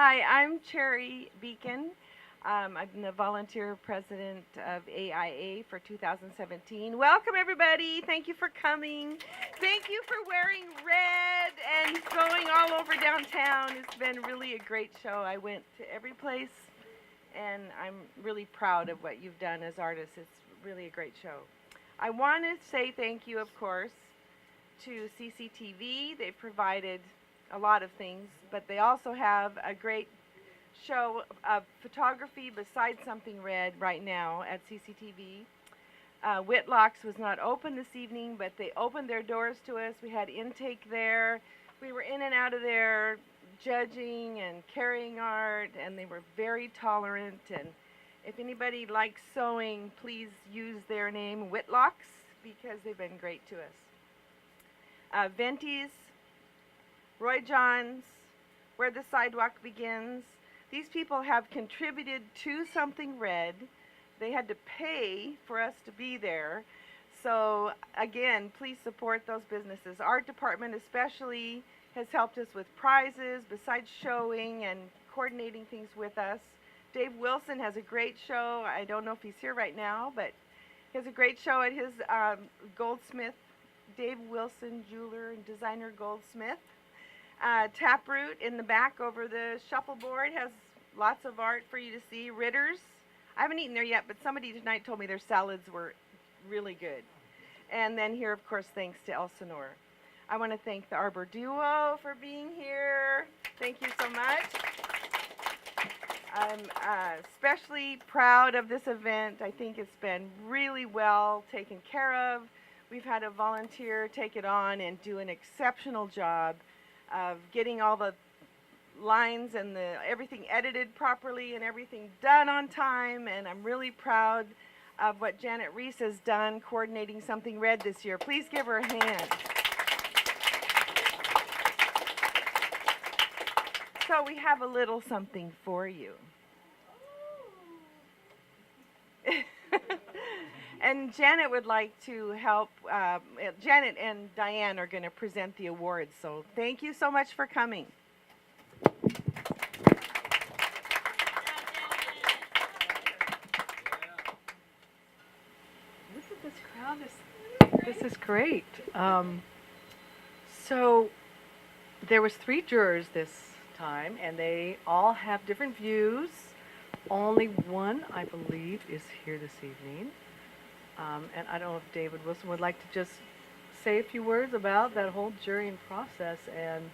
Hi, I'm Cherry Beacon. I'm the volunteer president of AIA for 2017. Welcome, everybody. Thank you for coming. Thank you for wearing red and going all over downtown. It's been really a great show. I went to every place, and I'm really proud of what you've done as artists. It's really a great show. I want to say thank you, of course, to CCTV. They provided a lot of things, but they also have a great show of photography besides Something Red right now at CCTV. Whitlock's was not open this evening, but they opened their doors to us. We had intake there. We were in and out of there judging and carrying art, and they were very tolerant. And if anybody likes sewing, please use their name, Whitlock's, because they've been great to us. Venti's, Roy Johns, Where the Sidewalk Begins. These people have contributed to Something Red. They had to pay for us to be there. So again, please support those businesses. Art department especially has helped us with prizes besides showing and coordinating things with us. Dave Wilson has a great show. I don't know if he's here right now, but he has a great show at his Goldsmith, Dave Wilson Jeweler and Designer Goldsmith. Taproot in the back over the shuffleboard has lots of art for you to see. Ritter's, I haven't eaten there yet, but somebody tonight told me their salads were really good. And then here, of course, thanks to Elsinore. I want to thank the Arbor Duo for being here. Thank you so much. I'm especially proud of this event. I think it's been really well taken care of. We've had a volunteer take it on and do an exceptional job of getting all the lines and everything edited properly and everything done on time, and I'm really proud of what Janet Reese has done coordinating Something Red this year. Please give her a hand. So we have a little something for you. And Janet would like to help. Janet and Diane are going to present the awards. So thank you so much for coming. Look at this crowd. This is great. So there was 3 jurors this time, and they all have different views. Only one, I believe, is here this evening. And I don't know if David Wilson would like to just say a few words about that whole jurying process. And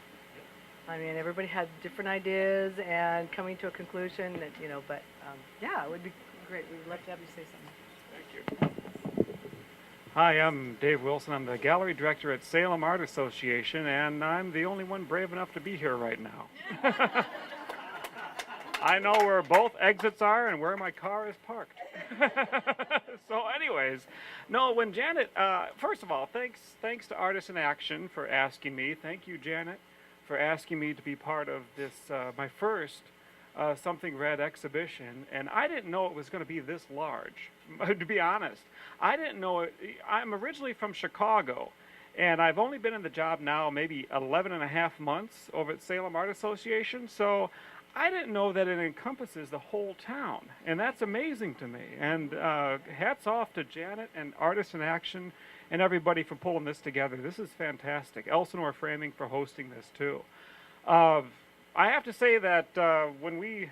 I mean, everybody had different ideas and coming to a conclusion, that, but yeah, it would be great. We would love to have you say something. Thank you. Hi, I'm Dave Wilson. I'm the gallery director at Salem Art Association, and I'm the only one brave enough to be here right now. I know where both exits are and where my car is parked. So anyways, no, when Janet, first of all, thanks to Artists in Action for asking me. Thank you, Janet, for asking me to be part of this, my first Something Red exhibition. And I didn't know it was going to be this large, to be honest. I didn't know it. I'm originally from Chicago, and I've only been in the job now maybe 11 and a half months over at Salem Art Association. So I didn't know that it encompasses the whole town, and that's amazing to me. And hats off to Janet and Artists in Action and everybody for pulling this together. This is fantastic. Elsinore Framing for hosting this too. I have to say that when we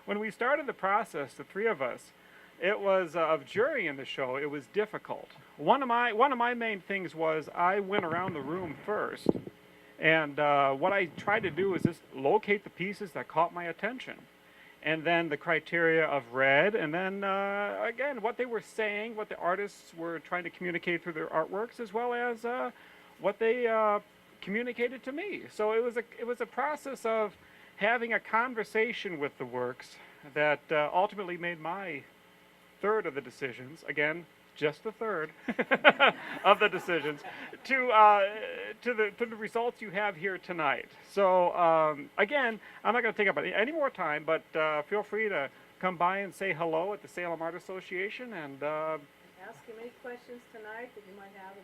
when we started the process, the 3 of us, it was of jurying the show. It was difficult. One of my main things was I went around the room first. And what I tried to do is just locate the pieces that caught my attention. And then the criteria of red, and then, again, what they were saying, what the artists were trying to communicate through their artworks, as well as what they communicated to me. So it was a process of having a conversation with the works that ultimately made my third of the decisions, again, just the third of the decisions, to the results you have here tonight. So again, I'm not going to take up any more time, but feel free to come by and say hello at the Salem Art Association and Ask him any questions tonight that you might have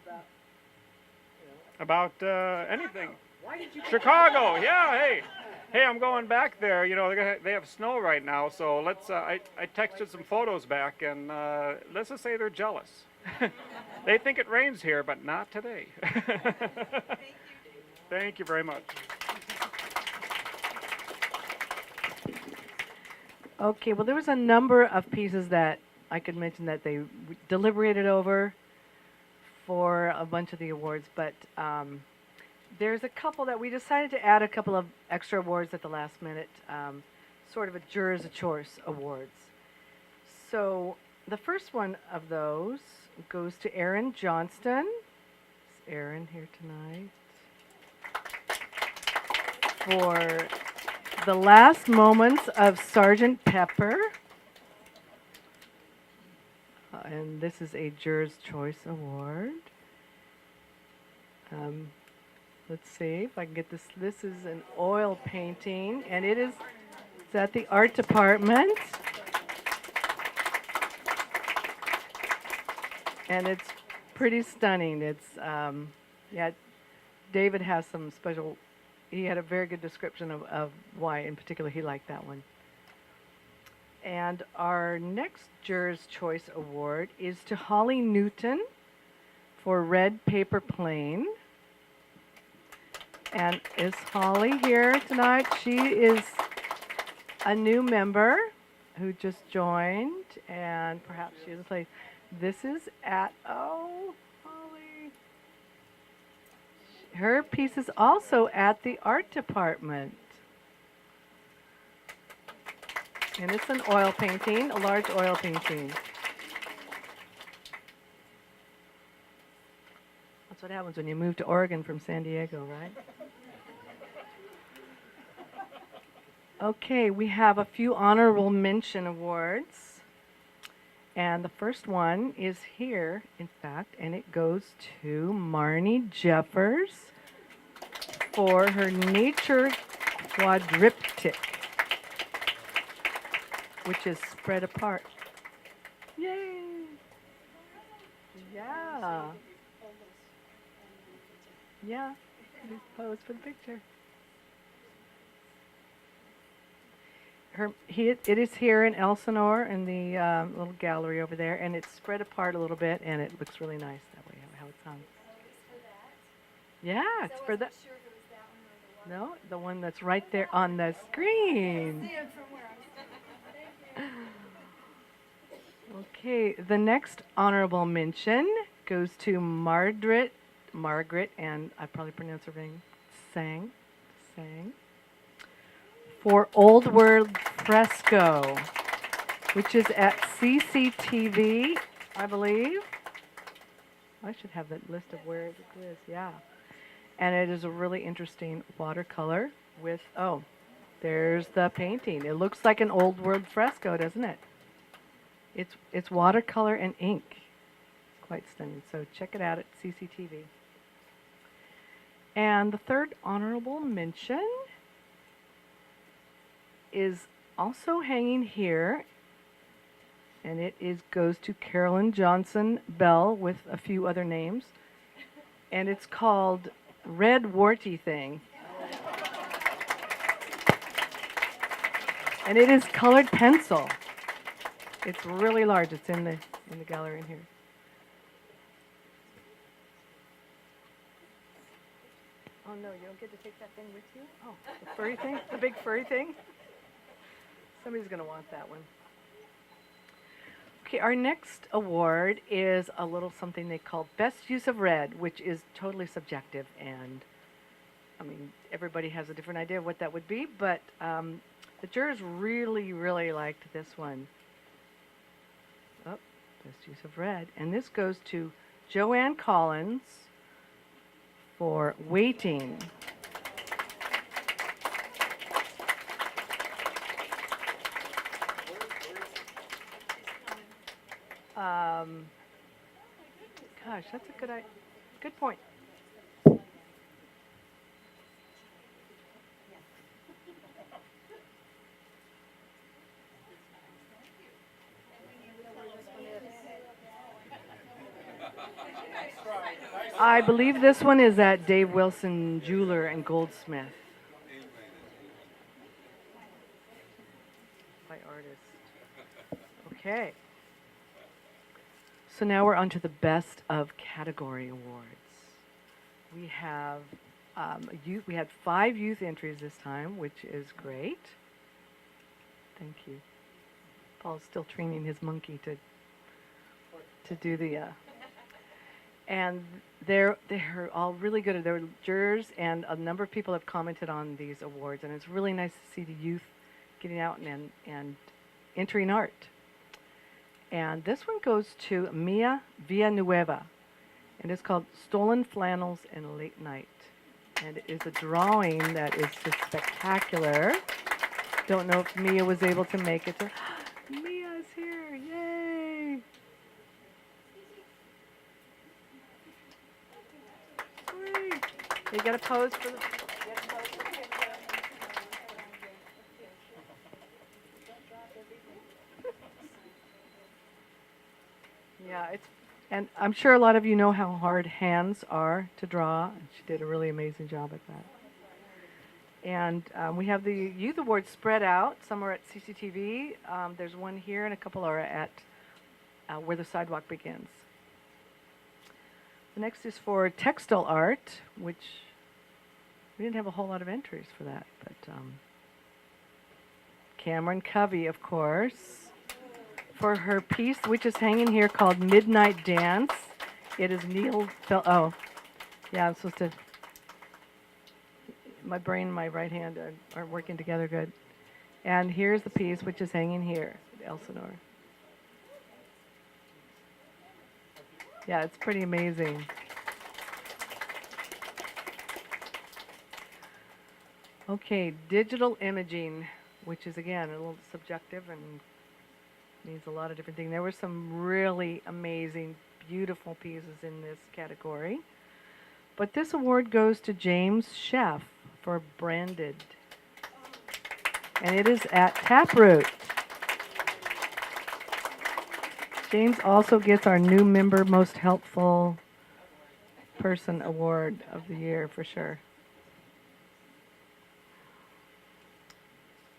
about, about anything. Why did you Chicago, yeah, hey. Hey, I'm going back there. You know, they have snow right now, so let's. I texted some photos back, and let's just say they're jealous. They think it rains here, but not today. Thank you very much. Okay, well, there was a number of pieces that I could mention that they deliberated over for a bunch of the awards, but there's a couple that we decided to add a couple of extra awards at the last minute, sort of a Jurors of Choice awards. So the first one of those goes to Aaron Johnston. Is Aaron here tonight? For The Last Moments of Sergeant Pepper. And this is a Jurors Choice Award. Let's see if I can get this. This is an oil painting, and it's at the art department. And it's pretty stunning. It's, yeah, David has some special, he had a very good description of why in particular he liked that one. And our next Jurors Choice Award is to Holly Newton for Red Paper Plane. And is Holly here tonight? She is a new member who just joined, and perhaps she has a place. This is at, oh, Holly. Her piece is also at the art department. And it's an oil painting, a large oil painting. That's what happens when you move to Oregon from San Diego, right? Okay, we have a few honorable mention awards. And the first one is here, in fact, and it goes to Marnie Jeffers for her Nature Quadriptych, which is spread apart. Yay! Yeah. Yeah, just pose for the picture. It is here in Elsinore in the little gallery over there, and it's spread apart a little bit, and it looks really nice that way, how it's hung. Yeah, it's for that. No, the one that's right there on the screen. Okay, the next honorable mention goes to Margaret, and I probably pronounced her name, Sang, for Old World Fresco, which is at CCTV, I believe. I should have that list of where it is, yeah. And it is a really interesting watercolor with, oh, there's the painting. It looks like an Old World fresco, doesn't it? It's watercolor and ink. It's quite stunning. So check it out at CCTV. And the third honorable mention is also hanging here, and it goes to Carolyn Johnson Bell with a few other names, and it's called Red Warty Thing. And it is colored pencil. It's really large. It's in the gallery in here. Oh no, you don't get to take that thing with you? Oh, the furry thing? The big furry thing? Somebody's going to want that one. Okay, our next award is a little something they call Best Use of Red, which is totally subjective, and I mean, everybody has a different idea of what that would be, but the jurors really, really liked this one. Oh, Best Use of Red. And this goes to Joanne Collins for Waiting. Gosh, that's a good point. I believe this one is at Dave Wilson Jeweler and Goldsmith. Okay. So now we're on to the Best of Category Awards. We have youth. We had 5 youth entries this time, which is great. Thank you. Paul's still training his monkey to do the. And they're all really good. They're jurors, and a number of people have commented on these awards, and it's really nice to see the youth getting out and entering art. And this one goes to Mia Villanueva, and it's called Stolen Flannels and Late Night. And it is a drawing that is just spectacular. Don't know if Mia was able to make it. Mia is here, yay! Great. You got to pose for the. Yeah, and I'm sure a lot of you know how hard hands are to draw, and she did a really amazing job at that. And we have the Youth Awards spread out. Some are at CCTV. There's one here, and a couple are at Where the Sidewalk Begins. The next is for textile art, which we didn't have a whole lot of entries for that, but Cameron Covey, of course, for her piece, which is hanging here, called Midnight Dance. It is Neil. Oh, yeah, I'm supposed to. My brain and my right hand are working together good. And here's the piece, which is hanging here, Elsinore. Yeah, it's pretty amazing. Okay, digital imaging, which is, again, a little subjective and means a lot of different things. There were some really amazing, beautiful pieces in this category. But this award goes to James Sheff for Branded. And it is at Taproot. James also gets our new member Most Helpful Person Award of the Year for sure.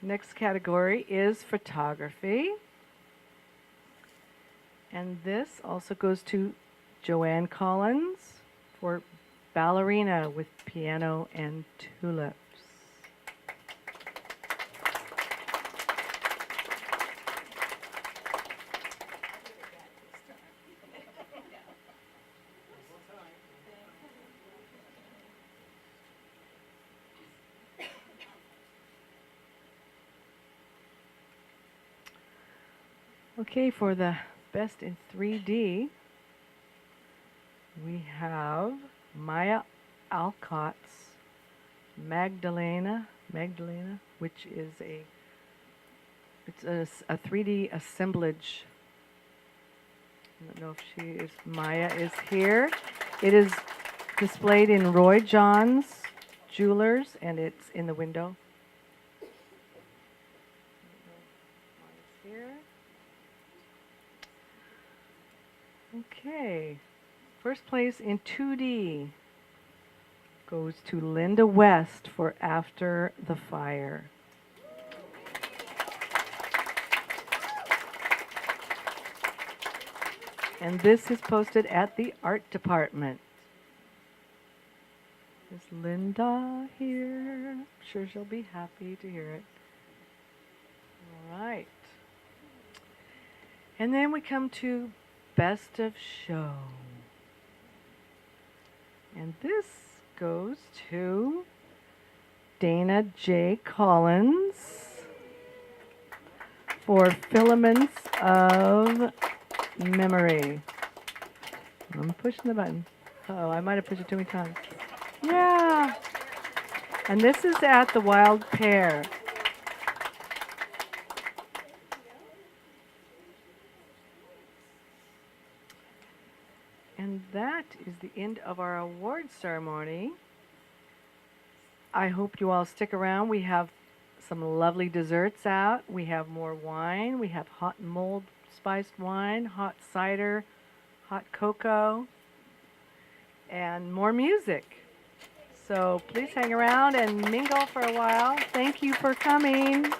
Next category is photography. And this also goes to Joanne Collins for Ballerina with Piano and Tulips. Okay, for the Best in 3D, we have Maya Alcott's Magdalena, which is a 3D assemblage. I don't know if Maya is here. It is displayed in Roy John's Jewelers, and it's in the window. Maya's here. Okay, first place in 2D goes to Linda West for After the Fire. And this is posted at the art department. Is Linda here? I'm sure she'll be happy to hear it. All right. And then we come to Best of Show. And this goes to Dana J. Collins for Filaments of Memory. I'm pushing the button. Uh-oh, I might have pushed it too many times. Yeah. And this is at the Wild Pear. And that is the end of our award ceremony. I hope you all stick around. We have some lovely desserts out. We have more wine. We have hot mulled spiced wine, hot cider, hot cocoa, and more music. So please hang around and mingle for a while. Thank you for coming.